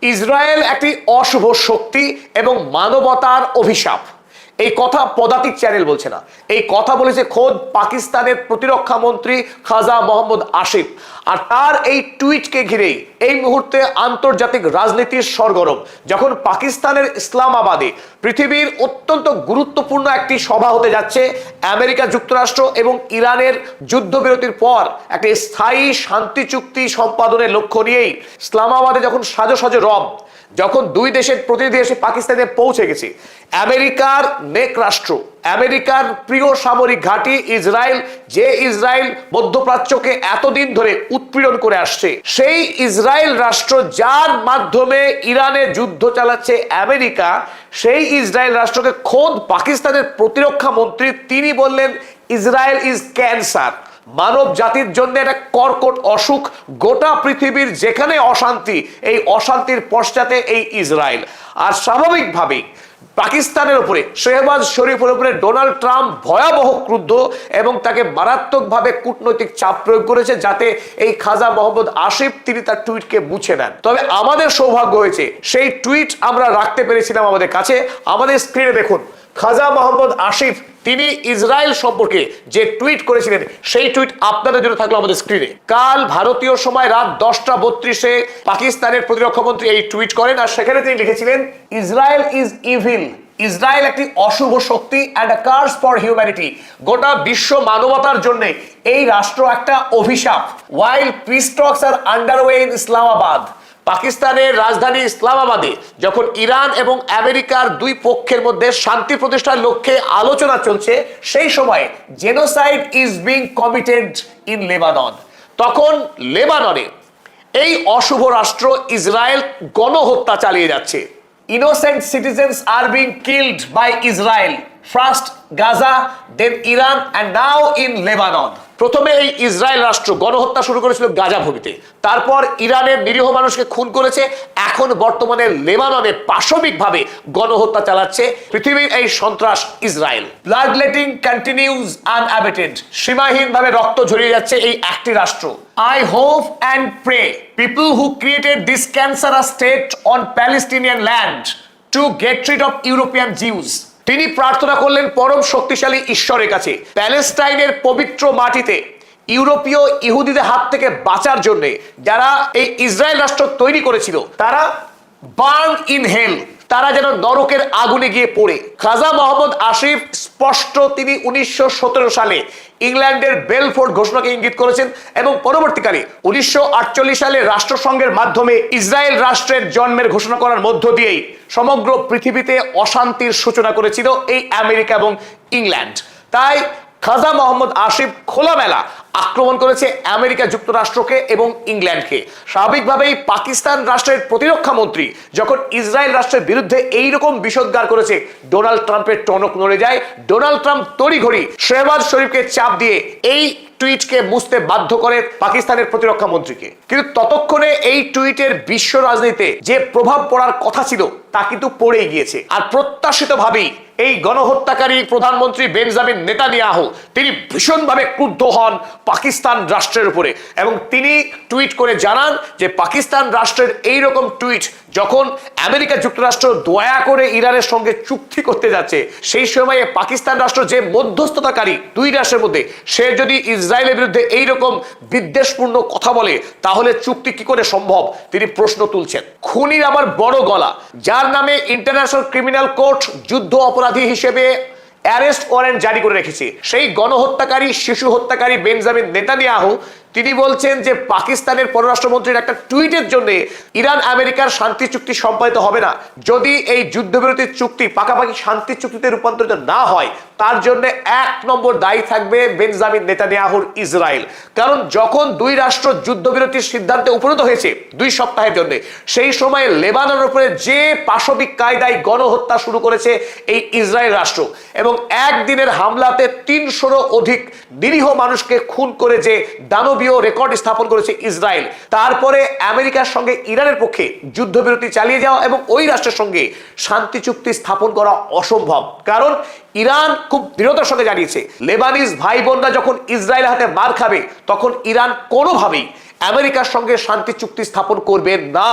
Israel একটি অশুভ শক্তি এবং মানবতার অভিশাপ। এই কথা পদাতিক চ্যানেল বলছে না, এই কথা বলেছে খোদ পাকিস্তানের প্রতিরক্ষা মন্ত্রী খাজা মোহাম্মদ আসিফ। আর তার এই টুইটকে ঘিরেই এই মুহূর্তে আন্তর্জাতিক রাজনীতির সরগরম, যখন পাকিস্তানের ইসলামাবাদে পৃথিবীর অত্যন্ত গুরুত্বপূর্ণ একটি সভা হতে যাচ্ছে। আমেরিকা যুক্তরাষ্ট্র এবং ইরানের যুদ্ধবিরতির পর একটি স্থায়ী শান্তি চুক্তি সম্পাদনের লক্ষ্য নিয়েই ইসলামাবাদে যখন সাজো সাজো রব, যখন দুই দেশের প্রতিনিধি এসে পাকিস্তানে পৌঁছে গেছে, আমেরিকার নেক রাষ্ট্র, আমেরিকার প্রিয় সামরিক ঘাঁটি ইসরায়েল, যে ইসরায়েল মধ্যপ্রাচ্যকে এতদিন ধরে উৎপীড়ন করে আসছে, সেই ইসরায়েল রাষ্ট্র যার মাধ্যমে ইরানে যুদ্ধ চালাচ্ছে আমেরিকা, সেই ইসরায়েল রাষ্ট্রকে খোদ পাকিস্তানের প্রতিরক্ষা মন্ত্রী তিনি বললেন ইসরায়েল ইজ ক্যান্সার, মানব জাতির জন্য একটা কর্কট অসুখ, গোটা পৃথিবীর যেখানে অশান্তি, এই অশান্তির পশ্চাতে এই ইসরায়েল। আর স্বাভাবিকভাবেই পাকিস্তানের উপরে, শেহবাজ শরীফের উপরে ডোনাল্ড ট্রাম্প ভয়াবহ ক্রুদ্ধ এবং তাকে মারাত্মকভাবে কূটনৈতিক চাপ প্রয়োগ করেছে যাতে এই খাজা মোহাম্মদ আসিফ তিনি তার টুইটকে মুছে নেন। তবে আমাদের সৌভাগ্য হয়েছে সেই টুইট আমরা রাখতে পেরেছিলাম আমাদের কাছে। আমাদের স্ক্রিনে দেখুন, খাজা মোহাম্মদ আসিফ তিনি ইসরায়েল সম্পর্কে যে টুইট করেছিলেন সেই টুইট আপনাদের জন্য থাকলো আমাদের স্ক্রিনে। কাল ভারতীয় সময় রাত 10:32-এ পাকিস্তানের প্রতিরক্ষা মন্ত্রী এই টুইট করেন, আর সেখানে তিনি লিখেছিলেন ইসরায়েল ইজ ইভিল, ইসরায়েল একটি অশুভ শক্তি and a curse for humanity, গোটা বিশ্ব মানবতার জন্য এই রাষ্ট্র একটা অভিশাপ। While peace talks are underway in Islamabad, পাকিস্তানের রাজধানী ইসলামাবাদে যখন ইরান এবং আমেরিকার দুই পক্ষের মধ্যে শান্তি প্রতিষ্ঠার লক্ষ্যে আলোচনা চলছে, সেই সময় genocide is being committed in Lebanon, তখন লেবাননে এই অশুভ রাষ্ট্র ইসরায়েল গণহত্যা চালিয়ে যাচ্ছে। Innocent citizens are being killed by Israel, first Gaza, then Iran and now in Lebanon. প্রথমে এই ইসরায়েল রাষ্ট্র গণহত্যা শুরু করেছিল গাজা ভূমিতে, তারপর ইরানের নিরীহ মানুষকে খুন করেছে, এখন বর্তমানে লেবাননে পাশবিকভাবে গণহত্যা চালাচ্ছে পৃথিবীর এই সন্ত্রাস Israel. Bloodletting continues unabated, সীমাহীনভাবে রক্ত ঝরিয়ে যাচ্ছে এই একটি রাষ্ট্র। I hope and pray people who created this cancerous state on Palestinian land to get rid of European Jews. তিনি প্রার্থনা করলেন পরম শক্তিশালী ঈশ্বরের কাছে প্যালেস্টাইনের পবিত্র মাটিতে ইউরোপীয় ইহুদিদের হাত থেকে বাঁচার জন্য, যারা এই ইসরায়েল রাষ্ট্র তৈরি করেছিল তারা বার্ন ইন হেল, তারা যেন নরকের আগুনে গিয়ে পড়ে। খাজা মোহাম্মদ আসিফ স্পষ্ট তিনি 1917 সালে ইংল্যান্ডের বেলফোর্ড ঘোষণাকে ইঙ্গিত করেছেন এবং পরবর্তীকালে 1948 সালে রাষ্ট্রসংঘের মাধ্যমে ইসরায়েল রাষ্ট্রের জন্মের ঘোষণা করার মধ্য দিয়েই সমগ্র পৃথিবীতে অশান্তির সূচনা করেছিল এই আমেরিকা এবং ইংল্যান্ড। তাই খাজা মোহাম্মদ আসিফ খোলামেলা আক্রমণ করেছে আমেরিকা যুক্তরাষ্ট্রকে এবং ইংল্যান্ডকে। স্বাভাবিকভাবেই পাকিস্তান রাষ্ট্রের প্রতিরক্ষা মন্ত্রী যখন ইসরায়েল রাষ্ট্রের বিরুদ্ধে এইরকম বিষোদ্গার করেছে, ডোনাল্ড ট্রাম্পের টনক নড়ে যায়। ডোনাল্ড ট্রাম্প তড়িঘড়ি শেহবাজ শরীফকে চাপ দিয়ে এই টুইটকে মুছতে বাধ্য করে পাকিস্তানের প্রতিরক্ষা মন্ত্রীকে। কিন্তু ততক্ষণে এই টুইটের বিশ্ব রাজনীতিতে যে প্রভাব পড়ার কথা ছিল তা কিন্তু পড়েই গিয়েছে। আর প্রত্যাশিতভাবেই এই গণহত্যাকারী প্রধানমন্ত্রী বেঞ্জামিন নেতানিয়াহু তিনি ভীষণভাবে ক্রুদ্ধ হন পাকিস্তান রাষ্ট্রের উপরে এবং তিনি টুইট করে জানান যে পাকিস্তান রাষ্ট্রের এই রকম টুইট যখন আমেরিকা যুক্তরাষ্ট্র দয়া করে ইরানের সঙ্গে চুক্তি করতে যাচ্ছে, সেই সময়ে পাকিস্তান রাষ্ট্র যে মধ্যস্থতাকারী দুই রাষ্ট্রের মধ্যে, সে যদি ইসরায়েলের বিরুদ্ধে এইরকম বিদ্বেষপূর্ণ কথা বলে তাহলে চুক্তি কি করে সম্ভব, তিনি প্রশ্ন তুলছেন। খুনির আমার বড় গলা, যার নামে ইন্টারন্যাশনাল ক্রিমিনাল কোর্ট যুদ্ধ অপরাধী হিসেবে অ্যারেস্ট ওয়ারেন্ট জারি করে রেখেছে, সেই গণহত্যাকারী শিশু হত্যাকারী বেঞ্জামিন নেতানিয়াহু তিনি বলছেন যে পাকিস্তানের পররাষ্ট্রমন্ত্রীর একটা টুইটের জন্য ইরান আমেরিকার শান্তি চুক্তি সম্পাদিত হবে না। যদি এই যুদ্ধবিরতির চুক্তি পাকাপাকি শান্তি চুক্তিতে রূপান্তরিত না হয়, তার জন্য 1 নম্বর দায়ী থাকবে বেঞ্জামিন নেতানিয়াহুর ইসরায়েল। কারণ যখন দুই রাষ্ট্র যুদ্ধবিরতির সিদ্ধান্তে উপনীত হয়েছে 2 সপ্তাহের জন্য, সেই সময় লেবাননের উপরে যে পাশবিক কায়দায় গণহত্যা শুরু করেছে এই ইসরায়েল রাষ্ট্র এবং একদিনের হামলাতে 300-রও অধিক নিরীহ মানুষকে খুন করে যে দানব রেকর্ড স্থাপন করেছে ইসরায়েল, তারপরে আমেরিকার সঙ্গে ইরানের পক্ষে যুদ্ধবিরতি চালিয়ে যাওয়া এবং ওই রাষ্ট্রের সঙ্গে শান্তি চুক্তি স্থাপন করা অসম্ভব। কারণ ইরান খুব দৃঢ়তার সঙ্গে জানিয়েছে লেবানিজ ভাই বোনরা যখন ইসরায়েলের হাতে মার খাবে তখন ইরান কোনোভাবেই আমেরিকার সঙ্গে শান্তি চুক্তি স্থাপন করবে না।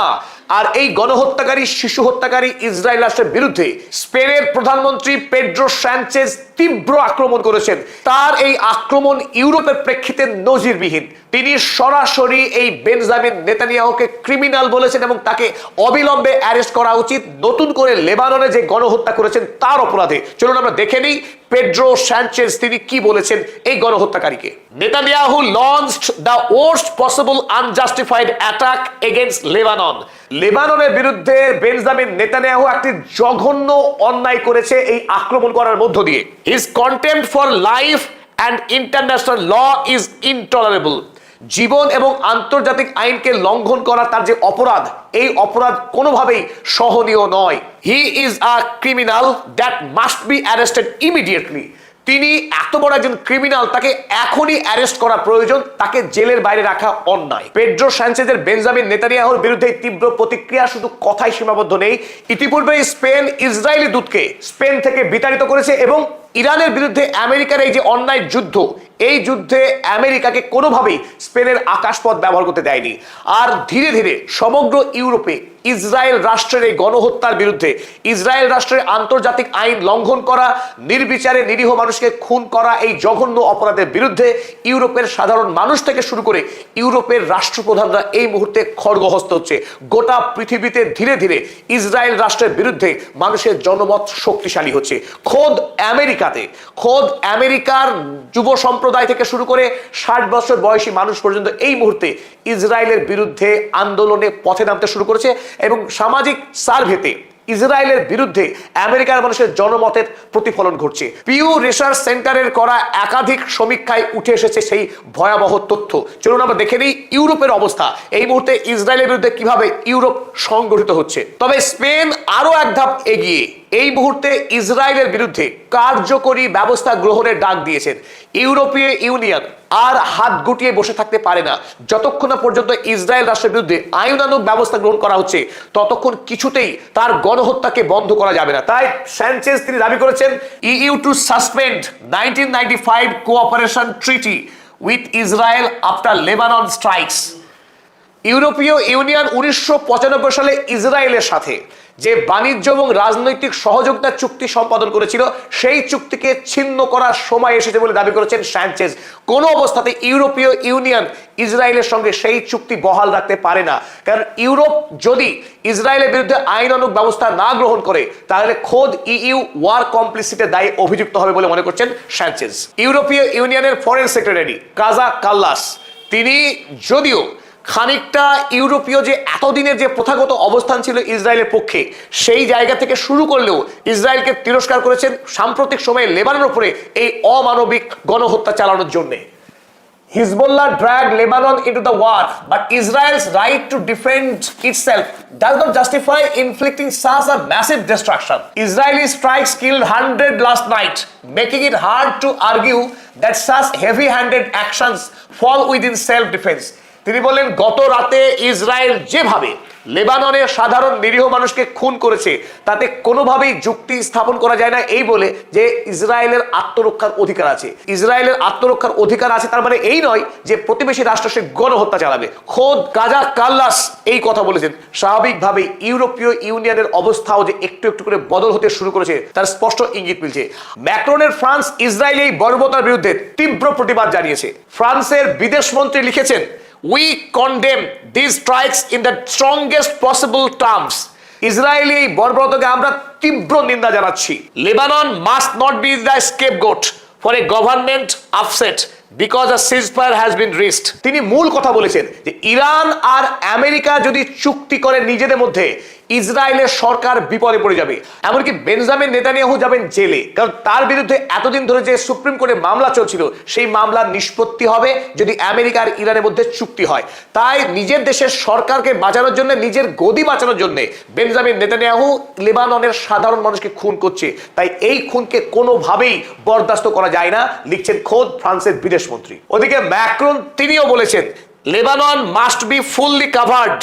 আর এই গণহত্যাকারী, শিশু হত্যাকারী ইসরায়েল রাষ্ট্রের বিরুদ্ধে স্পেনের প্রধানমন্ত্রী পেড্রো সানচেজ তীব্র আক্রমণ করেছেন। তার এই আক্রমণ ইউরোপের প্রেক্ষিতে নজিরবিহীন। তিনি সরাসরি এই বেঞ্জামিন নেতানিয়াহুকে ক্রিমিনাল বলেছেন এবং তাকে অবিলম্বে অ্যারেস্ট করা উচিত, নতুন করে লেবাননে যে গণহত্যা করেছেন তার অপরাধে। চলুন আমরা দেখে নিই পেড্রো সানচেজ তিনি কি বলেছেন এই গণহত্যাকারীকে। Netanyahu launched the worst possible unjustified attack against Lebanon. লেবাননের বিরুদ্ধে বেঞ্জামিন নেতানিয়াহু একটি জঘন্য অন্যায় করেছে এই আক্রমণ করার মধ্য দিয়ে। His contempt for life and international law is intolerable. জীবন এবং আন্তর্জাতিক আইনকে লঙ্ঘন করা তার যে অপরাধ, এই অপরাধ কোনোভাবেই সহনীয় নয়। He is a criminal that must be arrested immediately. তিনি এত বড় একজন ক্রিমিনাল, তাকে এখনই অ্যারেস্ট করা প্রয়োজন, তাকে জেলের বাইরে রাখা অন্যায়। পেড্রো সানচেজের বেঞ্জামিন নেতানিয়াহুর বিরুদ্ধে তীব্র প্রতিক্রিয়া শুধু কথাই সীমাবদ্ধ নেই। ইতিপূর্বে স্পেন ইসরায়েলি দূতকে স্পেন থেকে বিতাড়িত করেছে এবং ইরানের বিরুদ্ধে আমেরিকার এই যে অন্যায় যুদ্ধ, এই যুদ্ধে আমেরিকাকে কোনোভাবেই স্পেনের আকাশপথ ব্যবহার করতে দেয়নি। আর ধীরে ধীরে সমগ্র ইউরোপে ইসরায়েল রাষ্ট্রের এই গণহত্যার বিরুদ্ধে, ইসরায়েল রাষ্ট্রের আন্তর্জাতিক আইন লঙ্ঘন করা, নির্বিচারে নিরীহ মানুষকে খুন করা, এই জঘন্য অপরাধের বিরুদ্ধে ইউরোপের সাধারণ মানুষ থেকে শুরু করে ইউরোপের রাষ্ট্রপ্রধানরা এই মুহূর্তে খড়গহস্ত হচ্ছে। গোটা পৃথিবীতে ধীরে ধীরে ইসরায়েল রাষ্ট্রের বিরুদ্ধে মানুষের জনমত শক্তিশালী হচ্ছে। খোদ আমেরিকার যুব সম্প্রদায় থেকে শুরু করে 60 বছর বয়সী মানুষ পর্যন্ত এই মুহূর্তে ইসরায়েলের বিরুদ্ধে আন্দোলনে পথে নামতে শুরু করেছে এবং সামাজিক সার্ভেতে ইসরায়েলের বিরুদ্ধে আমেরিকার মানুষের জনমতের প্রতিফলন ঘটছে। পিউ রিসার্চ সেন্টারের করা একাধিক সমীক্ষায় উঠে এসেছে সেই ভয়াবহ তথ্য। চলুন আমরা দেখে নিই ইউরোপের অবস্থা, এই মুহূর্তে ইসরায়েলের বিরুদ্ধে কিভাবে ইউরোপ সংগঠিত হচ্ছে। তবে স্পেন আরো এক ধাপ এগিয়ে এই মুহূর্তে ইসরায়েলের বিরুদ্ধে কার্যকরী ব্যবস্থা গ্রহণের ডাক দিয়েছেন। ইউরোপীয় ইউনিয়ন আর হাত গুটিয়ে বসে থাকতে পারে না। যতক্ষণ না পর্যন্ত ইসরায়েল রাষ্ট্রের বিরুদ্ধে আইনানুগ ব্যবস্থা গ্রহণ করা হচ্ছে, ততক্ষণ কিছুতেই তার গণহত্যাকে বন্ধ করা যাবে না। তাই সানচেজ তিনি দাবি করেছেন EU to suspend 1995 cooperation treaty with Israel after Lebanon strikes. ইউরোপীয় ইউনিয়ন 1995 সালে ইসরায়েলের সাথে যে বাণিজ্য এবং রাজনৈতিক সহযোগিতা চুক্তি সম্পাদন করেছিল, সেই চুক্তিকে ছিন্ন করার সময় এসেছে বলে দাবি করেছেন সানচেজ। কোনো অবস্থাতে ইউরোপীয় ইউনিয়ন ইসরায়েলের সঙ্গে সেই চুক্তি বহাল রাখতে পারে না, কারণ ইউরোপ যদি ইসরায়েলের বিরুদ্ধে আইনানুগ ব্যবস্থা না গ্রহণ করে তাহলে খোদ ইইউ ওয়ার কমপ্লিসিটির দায়ে অভিযুক্ত হবে বলে মনে করছেন সানচেজ। ইউরোপীয় ইউনিয়নের ফরেন সেক্রেটারি কাজা কাল্লাস তিনি যদিও খানিকটা ইউরোপীয় যে এতদিনের যে প্রথাগত অবস্থান ছিল ইসরায়েলের পক্ষে, সেই জায়গা থেকে শুরু করলেও ইসরায়েলকে তিরস্কার করেছেন সাম্প্রতিক সময়ে লেবাননের উপরে এই অমানবিক গণহত্যা চালানোর জন্য। Hezbollah dragged Lebanon into the war, but Israel's right to defend itself does not justify inflicting such a massive destruction. Israeli strikes killed 100 last night, making it hard to argue that such heavy-handed actions fall within self-defense. তিনি বলেন, গত রাতে Israel যেভাবে লেবাননের সাধারণ নিরীহ মানুষকে খুন করেছে তাতে কোনোভাবেই যুক্তি স্থাপন করা যায় না এই বলে যে ইসরায়েলের আত্মরক্ষার অধিকার আছে। ইসরায়েলের আত্মরক্ষার অধিকার আছে তার মানে এই নয় যে প্রতিবেশী রাষ্ট্র সে গণহত্যা চালাবে। খোদ কাজা কাল্লাস এই কথা বলেছেন। স্বাভাবিকভাবে ইউরোপীয় ইউনিয়নের অবস্থাও যে একটু একটু করে বদল হতে শুরু করেছে তার স্পষ্ট ইঙ্গিত মিলছে। ম্যাক্রনের ফ্রান্স ইসরায়েলি এই বর্বরতার বিরুদ্ধে তীব্র প্রতিবাদ জানিয়েছে। ফ্রান্সের বিদেশমন্ত্রী লিখেছেন, We condemn these strikes in the strongest possible terms. Israeli এই বর্বরতাকে আমরা তীব্র নিন্দা জানাচ্ছি। Lebanon must not be the scapegoat for a government upset because a ceasefire has been reached. তিনি মূল কথা বলেছেন যে ইরান আর আমেরিকা যদি চুক্তি করে নিজেদের মধ্যে, ইসরায়েলের সরকার বিপদে পড়ে যাবে। এমনকি বেঞ্জামিন নেতানিয়াহু যাবেন জেলে, কারণ তার বিরুদ্ধে এতদিন ধরে যে সুপ্রিম কোর্টে মামলা চলছিল সেই মামলার নিষ্পত্তি হবে যদি আমেরিকা আর ইরানের মধ্যে চুক্তি হয়। তাই নিজের দেশের সরকারকে বাঁচানোর জন্য, নিজের গদি বাঁচানোর জন্য বেঞ্জামিন নেতানিয়াহু লেবাননের সাধারণ মানুষকে খুন করছে। তাই এই খুনকে কোনোভাবেই বরদাস্ত করা যায় না, লিখছেন খোদ ফ্রান্সের বিদেশমন্ত্রী। ওদিকে ম্যাক্রন তিনিও বলেছেন, Lebanon must be fully covered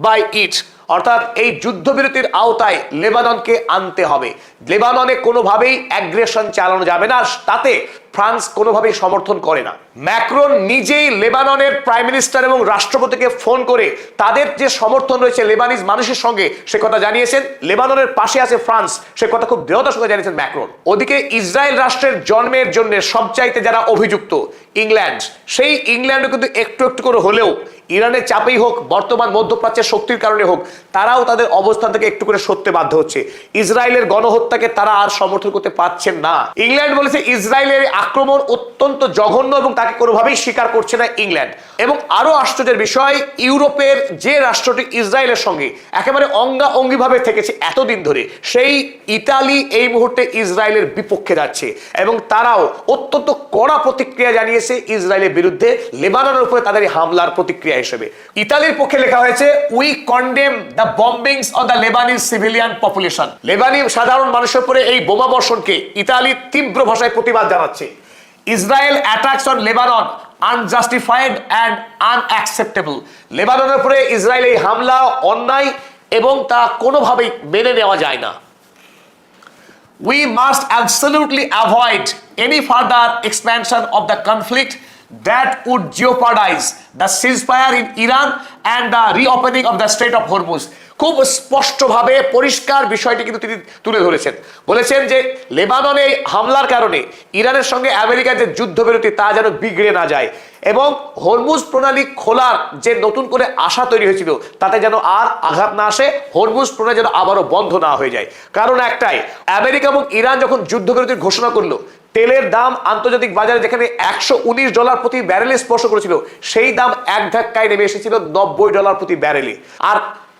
by it, অর্থাৎ এই যুদ্ধবিরতির আওতায় লেবাননকে আনতে হবে। লেবাননে কোনোভাবেই অ্যাগ্রেশন চালানো যাবে না, তাতে ফ্রান্স কোনোভাবেই সমর্থন করে না। ম্যাক্রন নিজেই লেবাননের প্রাইম মিনিস্টার এবং রাষ্ট্রপতিকে ফোন করে তাদের যে সমর্থন রয়েছে লেবানিজ মানুষের সঙ্গে সে কথা জানিয়েছেন। লেবাননের পাশে আছে ফ্রান্স, সে কথা খুব দৃঢ়তার সঙ্গে জানিয়েছেন ম্যাক্রন। ওদিকে ইসরায়েল রাষ্ট্রের জন্মের জন্য সবচাইতে যারা অভিযুক্ত ইংল্যান্ড, সেই ইংল্যান্ডও কিন্তু একটু একটু করে হলেও ইরানের চাপেই হোক, বর্তমান মধ্যপ্রাচ্যের শক্তির কারণে হোক, তারাও তাদের অবস্থান থেকে একটু করে সরতে বাধ্য হচ্ছে। ইসরায়েলের গণহত্যাকে তারা আর সমর্থন করতে পারছেন না। ইংল্যান্ড বলেছে ইসরায়েলের আক্রমণ অত্যন্ত জঘন্য এবং তাকে কোনোভাবেই স্বীকার করছে না ইংল্যান্ড। এবং আরো আশ্চর্যের বিষয়, ইউরোপের যে রাষ্ট্রটি ইসরায়েলের সঙ্গে একেবারে অঙ্গাঅঙ্গিভাবে থেকেছে এতদিন ধরে, সেই ইতালি এই মুহূর্তে ইসরায়েলের বিপক্ষে যাচ্ছে এবং তারাও অত্যন্ত কড়া প্রতিক্রিয়া জানিয়েছে ইসরায়েলের বিরুদ্ধে লেবাননের উপরে তাদের হামলার প্রতিক্রিয়া হিসেবে। ইতালির পক্ষে লেখা হয়েছে, we condemn the bombings of the Lebanese civilian population. লেবানি সাধারণ মানুষের উপরে এই বোমা বর্ষণকে ইতালি তীব্র ভাষায় প্রতিবাদ জানাচ্ছে। Israel attacks on Lebanon unjustified and unacceptable. লেবাননের উপরে ইসরায়েল এই হামলা অন্যায় এবং তা কোনোভাবেই মেনে নেওয়া যায় না। We must absolutely avoid any further expansion of the conflict that would jeopardize the ceasefire in Iran and the reopening of the Strait of Hormuz. খুব স্পষ্টভাবে পরিষ্কার বিষয়টি কিন্তু তিনি তুলে ধরেছেন। বলেছেন যে লেবাননে হামলার কারণে ইরানের সঙ্গে আমেরিকার যে যুদ্ধবিরতি তা যেন বিগড়ে না যায় এবং হরমুজ প্রণালী খোলার যে নতুন করে আশা তৈরি হয়েছিল তাতে যেন আর আঘাত না আসে, হরমুজ প্রণালী যেন আবারও বন্ধ না হয়ে যায়। কারণ একটাই, আমেরিকা এবং ইরান যখন যুদ্ধবিরতির ঘোষণা করলো, তেলের দাম আন্তর্জাতিক বাজারে যেখানে $119 প্রতি ব্যারেলে স্পর্শ করেছিল, সেই দাম এক ধাক্কায় নেমে এসেছিল $90 প্রতি ব্যারেলে। আর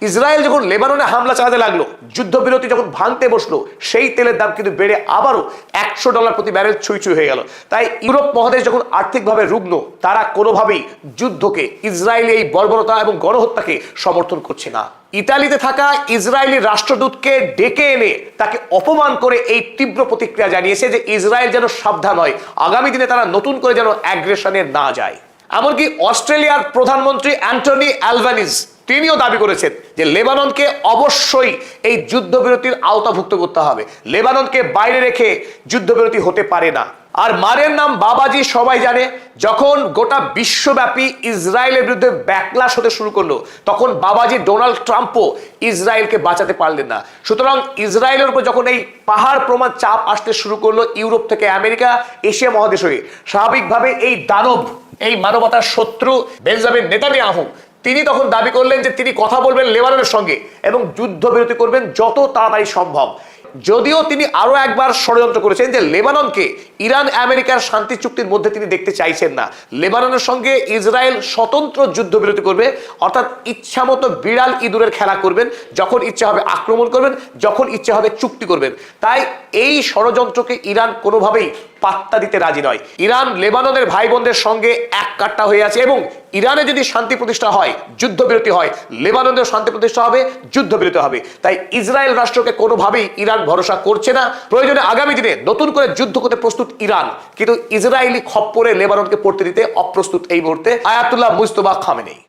ইসরায়েল যখন লেবাননে হামলা চালাতে লাগলো, যুদ্ধবিরতি যখন ভাঙতে বসলো, সেই তেলের দাম কিন্তু বেড়ে আবারও $100 প্রতি ব্যারেল ছুঁই হয়ে গেল। তাই ইউরোপ মহাদেশ যখন আর্থিকভাবে রুগ্ন, তারা কোনোভাবেই যুদ্ধকে, ইসরায়েলি এই বর্বরতা এবং গণহত্যাকে সমর্থন করছে না। ইতালিতে থাকা ইসরায়েলি রাষ্ট্রদূতকে ডেকে এনে তাকে অপমান করে এই তীব্র প্রতিক্রিয়া জানিয়েছে যে ইসরায়েল যেন সাবধান হয়, আগামী দিনে তারা নতুন করে যেন অ্যাগ্রেশনে না যায়। এমনকি অস্ট্রেলিয়ার প্রধানমন্ত্রী অ্যান্টনি অ্যালবানিজ তিনিও দাবি করেছেন যে লেবাননকে অবশ্যই এই যুদ্ধবিরতির আওতাভুক্ত করতে হবে, লেবাননকে বাইরে রেখে যুদ্ধবিরতি হতে পারে না। আর মারের নাম বাবাজি সবাই জানে, যখন গোটা বিশ্বব্যাপী ইসরায়েলের বিরুদ্ধে ব্যাকলাশ হতে শুরু করলো, তখন বাবাজি ডোনাল্ড ট্রাম্পও ইসরায়েলকে বাঁচাতে পারলেন না। সুতরাং ইসরায়েলের উপর যখন এই পাহাড় প্রমাণ চাপ আসতে শুরু করলো ইউরোপ থেকে আমেরিকা, এশিয়া মহাদেশ হয়ে, স্বাভাবিকভাবে এই দানব, এই মানবতার শত্রু বেঞ্জামিন নেতানিয়াহু তিনি তখন দাবি করলেন যে তিনি কথা বলবেন লেবাননের সঙ্গে এবং যুদ্ধবিরতি করবেন যত তাড়াতাড়ি সম্ভব। যদিও তিনি আরো একবার ষড়যন্ত্র করেছেন যে লেবাননকে ইরান আমেরিকার শান্তি চুক্তির মধ্যে তিনি দেখতে চাইছেন না, লেবাননের সঙ্গে ইসরায়েল স্বতন্ত্র যুদ্ধবিরতি করবে, অর্থাৎ ইচ্ছামতো বিড়াল ইঁদুরের খেলা করবেন, যখন ইচ্ছা হবে আক্রমণ করবেন, যখন ইচ্ছা হবে চুক্তি করবেন। তাই এই ষড়যন্ত্রকে ইরান কোনোভাবেই পাত্তা দিতে রাজি নয়। ইরান লেবাননের ভাই বোনদের সঙ্গে এক কাট্টা হয়ে আছে এবং ইরানে যদি শান্তি প্রতিষ্ঠা হয়, যুদ্ধবিরতি হয়, লেবাননের শান্তি প্রতিষ্ঠা হবে, যুদ্ধবিরতি হবে। তাই ইসরায়েল রাষ্ট্রকে কোনোভাবেই ইরান ভরসা করছে না। প্রয়োজনে আগামী দিনে নতুন করে যুদ্ধ করতে প্রস্তুত ইরান, কিন্তু ইসরায়েলি খপ্পরে লেবাননকে পড়তে দিতে অপ্রস্তুত এই মুহূর্তে আয়াতুল্লাহ মুজতবা খামেনেই।